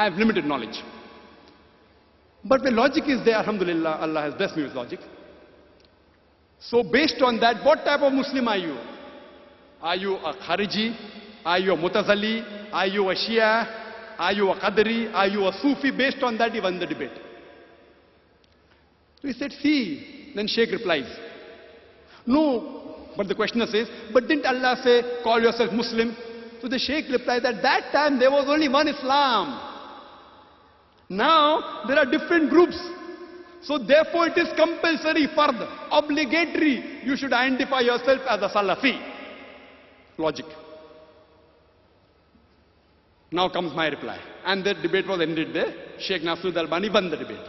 I have limited knowledge. But when logic is there, alhamdulillah, Allah has blessed me with logic. So based on that, what type of Muslim are you? Are you a Khariji? Are you a Mutazali? Are you a Shia? Are you a Qadri? Are you a Sufi? Based on that, he won the debate. So he said, see. Then Shaykh replies, no, but the questioner says, but didn't Allah say, call yourself Muslim? So the Shaykh replied, at that time there was only one Islam. Now there are different groups. So therefore it is compulsory, fard, obligatory. You should identify yourself as a Salafi. Logic. Now comes my reply. And the debate was ended there. Sheikh Nasruddin Albani won the debate.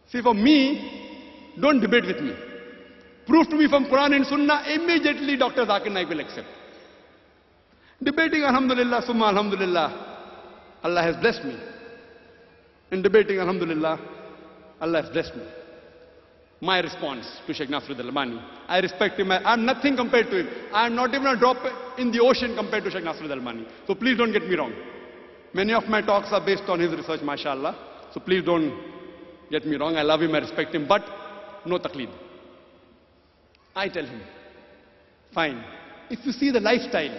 See, for me, don't debate with me. Prove to me from Quran and Sunnah, immediately Dr. Zakir Naik will accept. Debating, alhamdulillah, summa alhamdulillah, Allah has blessed me. In debating, alhamdulillah, Allah has blessed me. My response to Sheikh Nasruddin Albani, I respect him. I am nothing compared to him. I am not even a drop in the ocean compared to Sheikh Nasruddin Albani. So please don't get me wrong. Many of my talks are based on his research, mashallah. So please don't get me wrong. I love him, I respect him, but no taqleed. I tell him, fine. If you see the lifestyle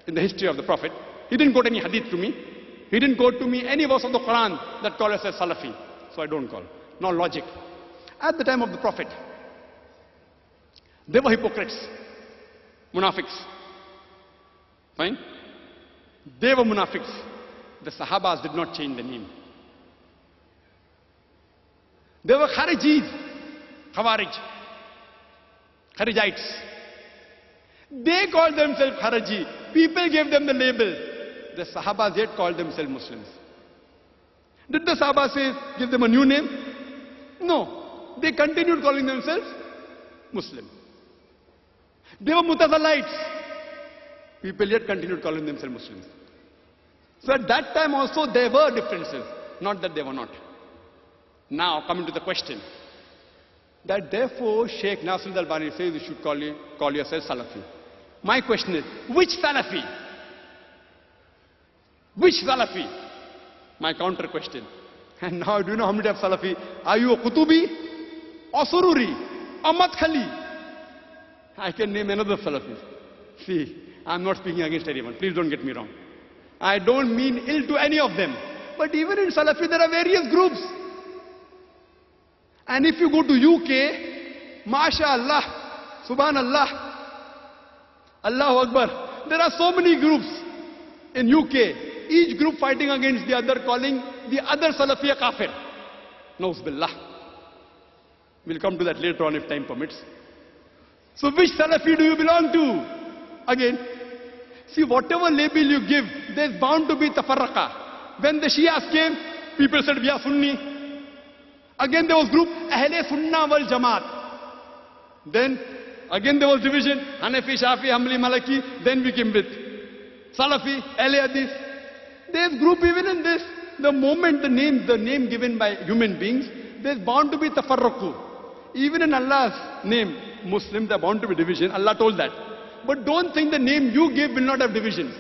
in the history of the Prophet, he didn't quote any hadith to me. He didn't quote to me any verse of the Quran that calls us as Salafi. So I don't call. No logic. At the time of the Prophet, they were hypocrites, munafiqs. Fine? They were munafiqs. The Sahabas did not change the name. They were Kharijis, Khawarij, Kharijites. They called themselves Khariji. People gave them the label. The Sahabas yet called themselves Muslims. Did the Sahabas say, give them a new name? No. They continued calling themselves Muslim. They were Mutazalites. People yet continued calling themselves Muslims. So at that time also there were differences. Not that they were not. Now coming to the question. That therefore Sheikh Nasruddin Albani says you should call yourself Salafi. My question is, which Salafi? Which Salafi? My counter question. And now do you know how many types of Salafi? Are you a Qutubi? Or Sururi? Or Madkhali? I can name another Salafi. See, I'm not speaking against anyone. Please don't get me wrong. I don't mean ill to any of them. But even in Salafi there are various groups. And if you go to UK, MashaAllah, Subhanallah, Allahu Akbar, there are so many groups in UK, each group fighting against the other, calling the other Salafi a kafir. Nauz billah. We'll come to that later on if time permits. So which Salafi do you belong to? Again, see, whatever label you give, there's bound to be tafarraqa. When the Shias came, people said we are Sunni. Again there was group Ahle Sunnah wal Jamaat. Then again there was division, Hanafi, Shafi, Hanbali, Maliki. Then we came with Salafi, Ahle Hadith. There's group even in this. The moment the name given by human beings, there's bound to be tafarruqu. Even in Allah's name, Muslims are bound to be division. Allah told that. But don't think the name you give will not have divisions.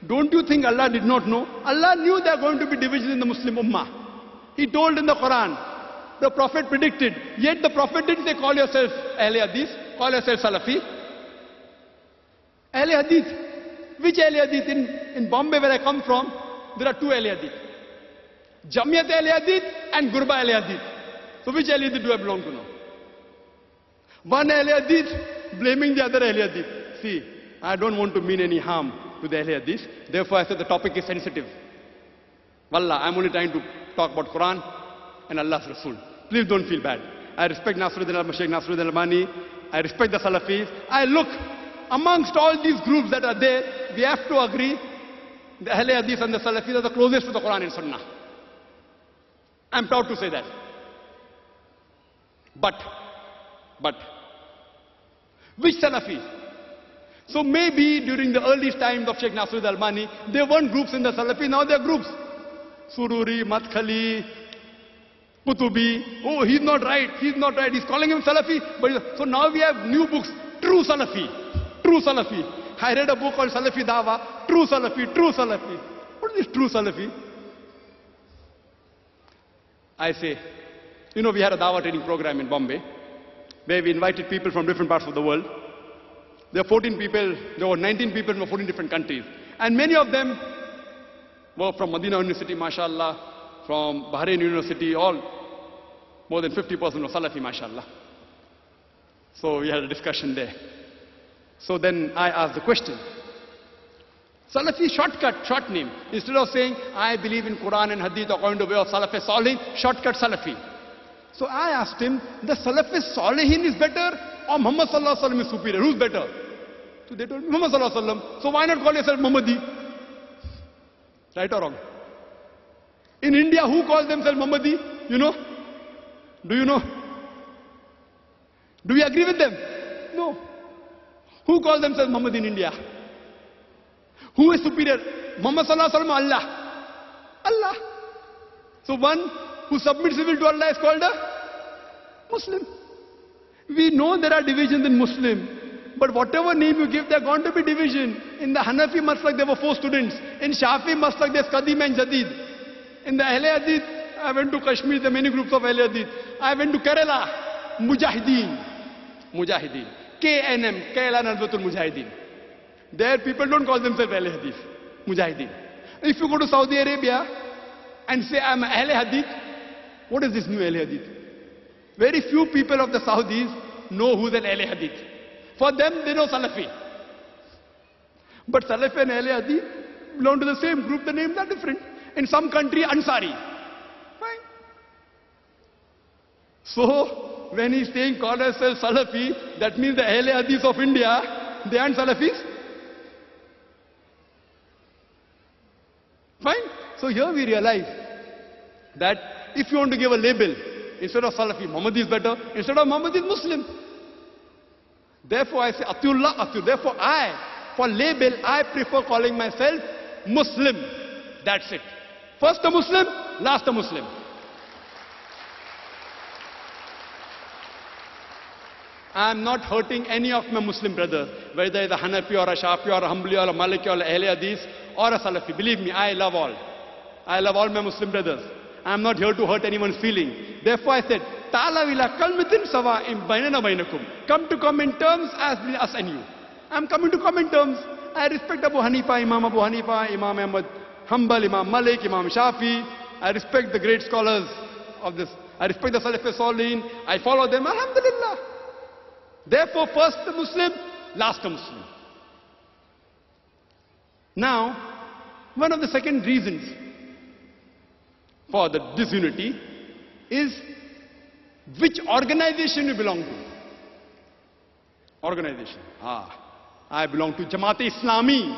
Don't you think Allah did not know? Allah knew there are going to be divisions in the Muslim Ummah. He told in the Quran. The Prophet predicted. Yet the Prophet didn't say call yourself Ahle Hadith, call yourself Salafi. Ahle Hadith. Which Ahle Hadith? In Bombay where I come from, there are two Ahle Hadith. Jamiyat Ahle Hadith and Gurba Ahle Hadith. So which Ahle Hadith do I belong to now? One Ahle Hadith blaming the other Ahle Hadith. See, I don't want to mean any harm to the Ahle Hadith. Therefore I said the topic is sensitive. Wallah, I'm only trying to talk about Quran and Allah's Rasul. Please don't feel bad. I respect Sheikh Nasruddin Albani. I respect the Salafis. I look, amongst all these groups that are there, we have to agree, the Ahle Hadith and the Salafis are the closest to the Quran and Sunnah. I'm proud to say that. But, which Salafi? So maybe during the early times of Sheikh Nasruddin Albani, there weren't groups in the Salafi, now there are groups. Sururi, Madkhali, Qutubi. Oh, he's not right, he's calling him Salafi. But so now we have new books, True Salafi. I read a book called Salafi Dawa, True Salafi. But What is true Salafi? I say, you know, we had a Dawah training program in Bombay, where we invited people from different parts of the world. There were 14 people, there were 19 people from 14 different countries. And many of them were from Medina University, mashallah, from Bahrain University, all more than 50% were Salafi, mashallah. So we had a discussion there. So then I asked the question, Salafi shortcut, short name. Instead of saying, I believe in Quran and Hadith according to the way of Salaf Salih, shortcut Salafi. So I asked him, the Salaf Salihin is better or Muhammad Sallallahu Alaihi Wasallam is superior? Who's better? So they told me, Muhammad Sallallahu Alaihi Wasallam. So why not call yourself Muhammadi? Right or wrong? In India, who calls themselves Muhammadi? You know? Do you know? Do we agree with them? No. Who calls themselves Muhammad in India? Who is superior? Muhammad Sallallahu Alaihi Wasallam or Allah? Allah. So one who submits his will to Allah is called a Muslim. We know there are divisions in Muslim. But whatever name you give, there are going to be division. In the Hanafi Maslak, there were 4 students. In Shafi Maslak, there's Qadim and Jadid. In the Ahle Hadith, I went to Kashmir, there are many groups of Ahle Hadith. I went to Kerala, Mujahideen. Mujahideen. KNM, Kerala Nadwatul Mujahideen. There people don't call themselves Ahle Hadith. Mujahideen. If you go to Saudi Arabia and say, I'm Ahle Hadith, what is this new Ahle Hadith? Very few people of the Saudis know who's an Ahle Hadith. For them, they know Salafi. But Salafi and Ahle Hadith belong to the same group, the names are different. In some country, Ansari. Fine. So, when he's saying call ourselves Salafi, that means the Ahle Hadith of India, they aren't Salafis. Fine. So here we realize that if you want to give a label, instead of Salafi, Muhammad is better. Instead of Muhammad is Muslim. Therefore I say, Atiullah, Atiullah. Therefore for label, I prefer calling myself Muslim. That's it. First a Muslim, last a Muslim. I am not hurting any of my Muslim brothers, whether it's a Hanafi or a Shafi or a Hanbali or a Maliki or a Ahle Hadith or a Salafi. Believe me, I love all. I love all my Muslim brothers. I am not here to hurt anyone's feeling. Therefore I said, Ta'ala ila kalmatin sawa'im bainana bainakum. Come to common terms as between us and you. I am coming to common terms. I respect Abu Hanifa, Imam Abu Hanifa, Imam Ahmad Hanbal, Imam Malik, Imam Shafi. I respect the great scholars of this. I respect the Salaf Salihin. I follow them. Alhamdulillah. Therefore, first the Muslim, last the Muslim. Now, one of the second reasons for the disunity is which organization you belong to. Organization. I belong to Jamaat-e-Islami.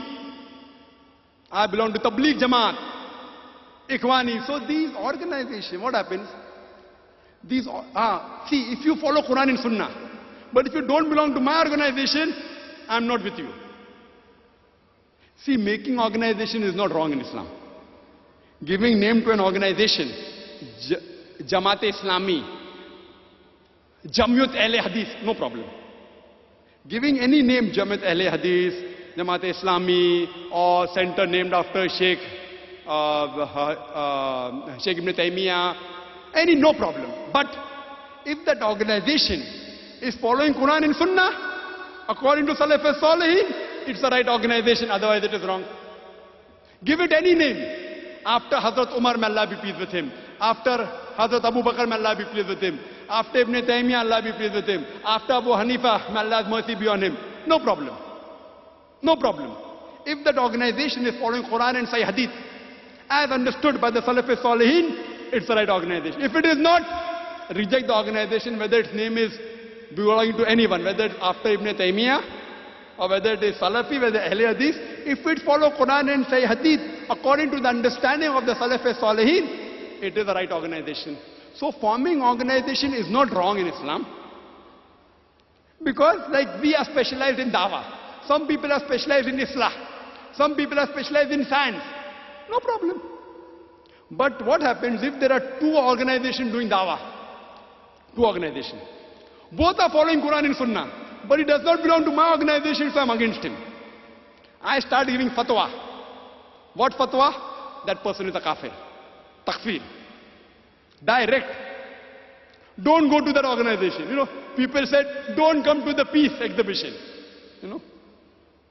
I belong to Tabligh Jamaat, Ikhwani. So these organizations, what happens? These, see, if you follow Quran and Sunnah, but if you don't belong to my organization, I'm not with you. See, making organization is not wrong in Islam. Giving name to an organization, Jamaat-e-Islami, Jamiyat Ahle Hadith, no problem. Giving any name, Jamaat Ahle Hadith, Jamaat-e-Islami, or center named after Sheikh Ibn Taymiyyah, no problem. But if that organization is following Quran and Sunnah, according to Salaf Salihin, it's the right organization, otherwise it is wrong. Give it any name. After Hazrat Umar, may Allah be pleased with him. After Hazrat Abu Bakr, may Allah be pleased with him. After Ibn Taymiyyah, Allah be pleased with him. After Abu Hanifa, may Allah's mercy be on him. No problem. No problem. If that organization is following Quran and Sahih Hadith, as understood by the Salaf Salihin, it's the right organization. If it is not, reject the organization, whether its name is belonging to anyone, whether it's after Ibn Taymiyyah, or whether it is Salafi, whether Ahle Hadith. If it follow Quran and Sahih Hadith according to the understanding of the Salaf Salihin, it is the right organization. So forming organization is not wrong in Islam. Because like we are specialized in Dawah. Some people are specialized in Islah. Some people are specialized in science. No problem. But what happens if there are 2 organizations doing Dawah? 2 organizations. Both are following Quran and Sunnah. But it does not belong to my organization, so I'm against him. I start giving fatwa. What fatwa? that person is a kafir. Takfir. Direct. Don't go to that organization. People said, don't come to the peace exhibition.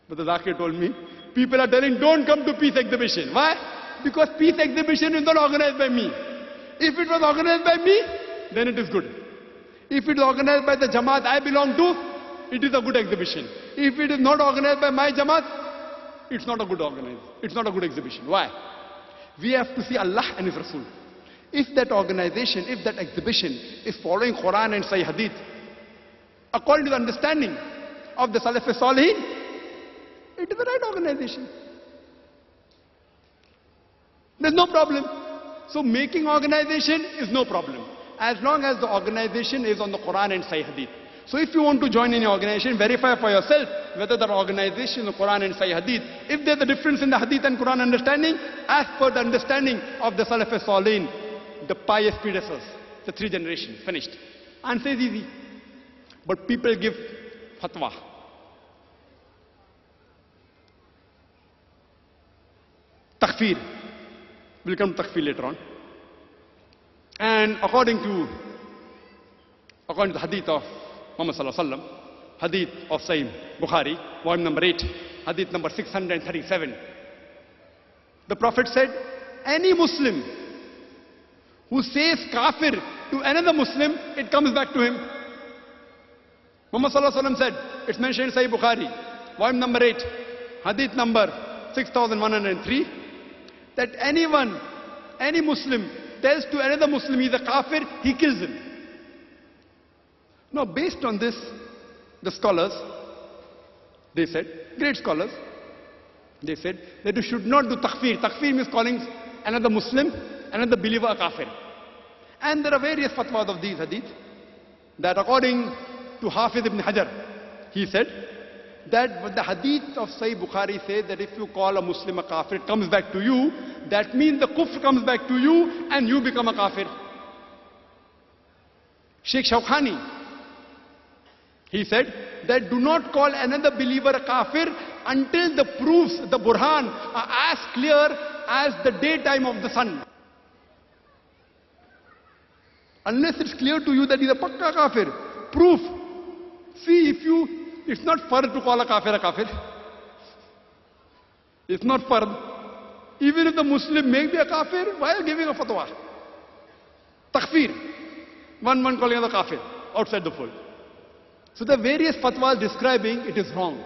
But the Zakir told me, people are telling, don't come to peace exhibition. Why? Because peace exhibition is not organized by me. If it was organized by me, then it is good. If it is organized by the Jamaat I belong to, it is a good exhibition. If it is not organized by my Jamaat, it's not a good exhibition. Why? We have to see Allah and His Rasul. If that organization, if that exhibition is following Quran and Sahih Hadith, according to the understanding of the Salaf Salihin, it is the right organization. There's no problem. So making organization is no problem, as long as the organization is on the Quran and Sahih Hadith. So if you want to join any organization, verify for yourself whether the organization is the Quran and Sahih Hadith. If there's a difference in the Hadith and Quran understanding, as per the understanding of the Salaf Salihin, the pious predecessors, the 3 generations, finished. Answer is easy. But people give fatwa. Takfir. We'll come to takfir later on. And according to the hadith of Muhammad Sallallahu Alaihi Wasallam, hadith of Sahih Bukhari, volume number 8, hadith number 637, the Prophet said, any Muslim who says kafir to another Muslim, it comes back to him. Muhammad Sallallahu Alaihi Wasallam said, it's mentioned in Sahih Bukhari, volume number 8, hadith number 6103, that any Muslim tells to another Muslim he's a kafir, he kills him. Now, based on this, the scholars, they said, great scholars, they said that you should not do takfir. Takfir means calling another Muslim, another believer a kafir. And there are various fatwas of these hadith, that according to Hafiz ibn Hajar, he said that the hadith of Sahih Bukhari says that if you call a Muslim a kafir, it comes back to you. That means the kufr comes back to you and you become a kafir. Sheikh Shawkhani, he said that do not call another believer a kafir until the proofs, the burhan, are as clear as the daytime of the sun. Unless it's clear to you that he's a pakka kafir. Proof. See, it's not fard to call a kafir. It's not fard. Even if the Muslim may be a kafir, why are you giving a fatwa? Takfir. One calling another kafir outside the fold. So the various fatwas describing it is wrong.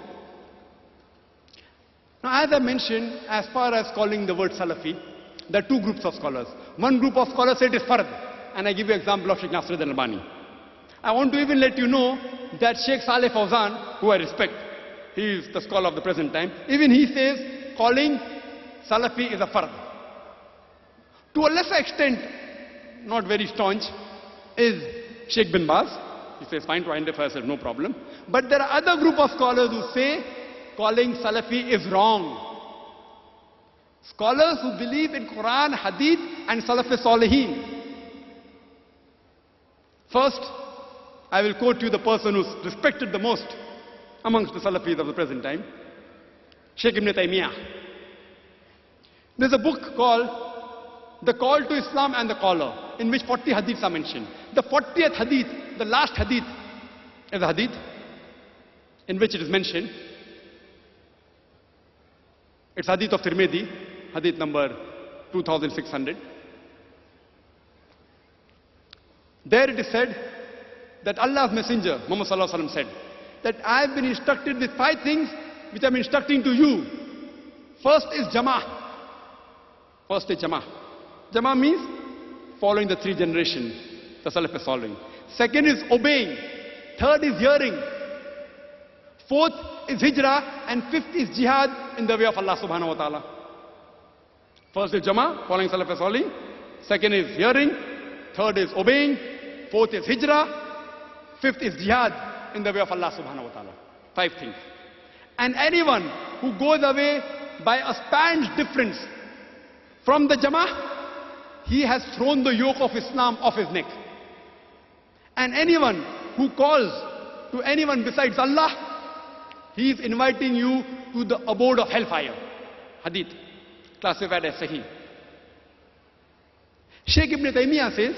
Now, as I mentioned, as far as calling the word Salafi, there are 2 groups of scholars. One group of scholars say it is fard, and I give you an example of Sheikh Nasiruddin Albani. I want to even let you know that Sheikh Saleh Fawzan, who I respect, he is the scholar of the present time, even he says calling Salafi is a fard. To a lesser extent, not very staunch, is Sheikh bin Baz. He says, fine, to identify yourself, no problem. But there are other group of scholars who say calling Salafi is wrong. Scholars who believe in Quran, Hadith and Salaf Salihin. First, I will quote you the person who's respected the most amongst the Salafis of the present time, Sheikh Ibn Taymiyyah. There's a book called The Call to Islam and the Caller, in which 40 hadiths are mentioned. The 40th hadith, the last hadith, is a hadith in which it is mentioned. It's hadith of Tirmidhi, hadith number 2600. There it is said that Allah's Messenger, Muhammad Sallallahu Alaihi Wasallam, said that I have been instructed with 5 things which I am instructing to you. First is Jama'ah. First is Jama'ah. Jama'ah means following the 3 generations, the Salaf is following. Second is obeying. Third is hearing. Fourth is hijrah. And fifth is jihad in the way of Allah subhanahu wa ta'ala. First is Jama'ah, following Salaf is following. Second is hearing. Third is obeying. Fourth is hijrah. Fifth is jihad in the way of Allah subhanahu wa ta'ala. 5 things. And anyone who goes away by a span's difference from the Jama'ah, he has thrown the yoke of Islam off his neck. And anyone who calls to anyone besides Allah, he is inviting you to the abode of hellfire. Hadith, classified as Sahih. Sheikh Ibn Taymiyyah says